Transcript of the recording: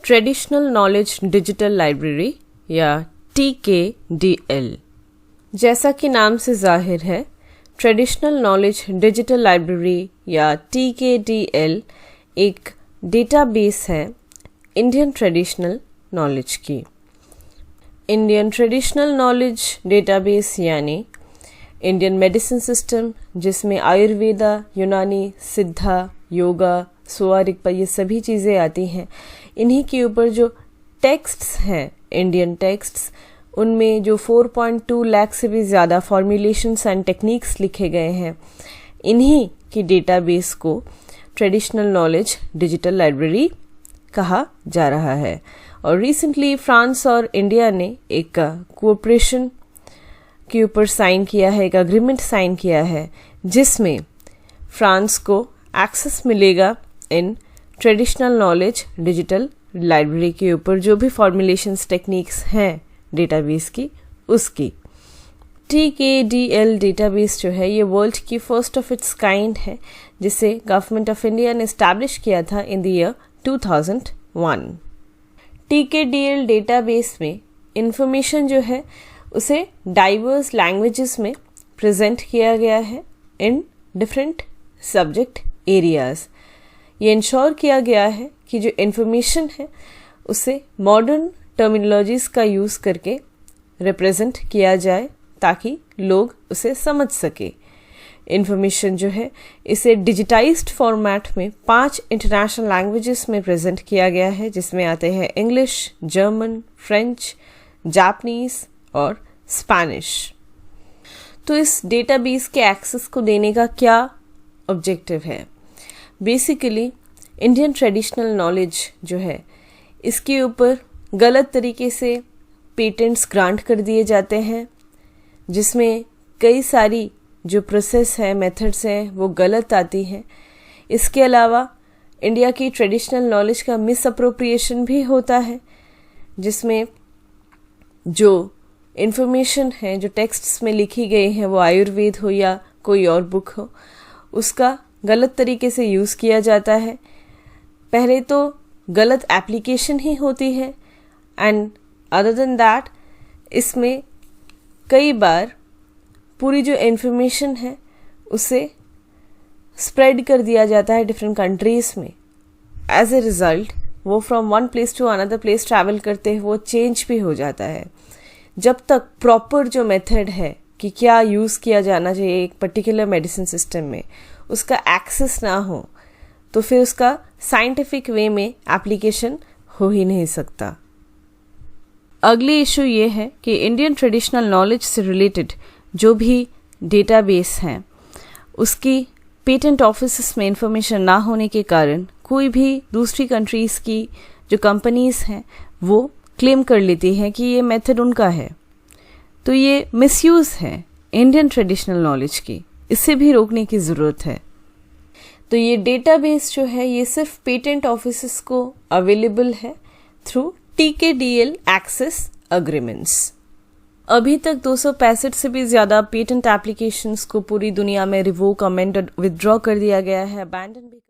Traditional knowledge digital library या TKDL। जैसा कि नाम से जाहिर है, ट्रेडिशनल नॉलेज डिजिटल लाइब्रेरी या TKDL एक डेटाबेस है इंडियन ट्रेडिशनल नॉलेज की। इंडियन ट्रेडिशनल नॉलेज डेटाबेस यानी इंडियन मेडिसिन सिस्टम, जिसमें आयुर्वेदा, यूनानी, सिद्धा, योगा, सुआरिकपा ये सभी चीज़ें आती हैं, इन्हीं के ऊपर जो टेक्स्ट्स हैं, इंडियन टेक्स्ट्स, उनमें जो 4.2 लाख से भी ज़्यादा फॉर्मुलेशंस एंड टेक्निक्स लिखे गए हैं, इन्हीं की डेटाबेस को ट्रेडिशनल नॉलेज डिजिटल लाइब्रेरी कहा जा रहा है। और रिसेंटली फ्रांस और इंडिया ने एक कोऑपरेशन के ऊपर साइन किया है, एक अग्रीमेंट साइन किया है, जिसमें फ्रांस को एक्सेस मिलेगा in traditional knowledge digital library के ऊपर जो भी फॉर्मुलेशंस टेक्निक्स हैं डेटाबेस की, उसकी। TKDL डेटाबेस जो है ये वर्ल्ड की फर्स्ट ऑफ इट्स काइंड है, जिसे गवर्नमेंट ऑफ इंडिया ने एस्टैब्लिश किया था in the year 2001। TKDL database में इंफॉर्मेशन जो है उसे डाइवर्स लैंग्वेजेस में प्रेजेंट किया गया है इन डिफरेंट सब्जेक्ट एरियाज। ये इंश्योर किया गया है कि जो इन्फॉर्मेशन है उसे मॉडर्न टर्मिनोलॉजीज का यूज़ करके रिप्रेजेंट किया जाए ताकि लोग उसे समझ सके। इन्फॉर्मेशन जो है इसे डिजिटाइज्ड फॉर्मेट में 5 इंटरनेशनल लैंग्वेजेस में प्रेजेंट किया गया है, जिसमें आते हैं इंग्लिश, जर्मन, फ्रेंच, जापानीज और स्पेनिश। तो इस डेटाबेस के एक्सेस को देने का क्या ऑब्जेक्टिव है? बेसिकली इंडियन ट्रेडिशनल नॉलेज जो है इसके ऊपर गलत तरीके से पेटेंट्स ग्रांट कर दिए जाते हैं, जिसमें कई सारी जो प्रोसेस है, मेथड्स हैं, वो गलत आती हैं। इसके अलावा इंडिया की ट्रेडिशनल नॉलेज का मिस अप्रोप्रिएशन भी होता है, जिसमें जो इन्फॉर्मेशन है, जो टेक्स्ट्स में लिखी गई है, वो आयुर्वेद हो या कोई और बुक हो, उसका गलत तरीके से यूज़ किया जाता है। पहले तो गलत एप्लीकेशन ही होती है एंड अदर देन दैट इसमें कई बार पूरी जो इन्फॉर्मेशन है उसे स्प्रेड कर दिया जाता है डिफरेंट कंट्रीज़ में। एज ए रिज़ल्ट वो from one place to another place travel करते हैं, वो चेंज भी हो जाता है। जब तक प्रॉपर जो मेथड है कि क्या यूज़ किया जाना चाहिए एक पर्टिकुलर मेडिसिन सिस्टम में, उसका एक्सेस ना हो, तो फिर उसका साइंटिफिक वे में एप्लीकेशन हो ही नहीं सकता। अगली इशू ये है कि इंडियन ट्रेडिशनल नॉलेज से रिलेटेड जो भी डेटाबेस हैं उसकी पेटेंट ऑफिस में इंफॉर्मेशन ना होने के कारण कोई भी दूसरी कंट्रीज़ की जो कंपनीज़ हैं वो क्लेम कर लेती हैं कि ये मेथड उनका है। तो ये मिसयूज़ है इंडियन ट्रेडिशनल नॉलेज की, इसे भी रोकने की ज़रूरत है। तो ये डेटाबेस जो है ये सिर्फ पेटेंट ऑफिसेस को अवेलेबल है थ्रू TKDL एक्सेस अग्रीमेंट्स। अभी तक 265 से भी ज़्यादा पेटेंट एप्लीकेशंस को पूरी दुनिया में रिवोक, अमेंड और विदड्रॉ कर दिया गया है, अबैंडन भी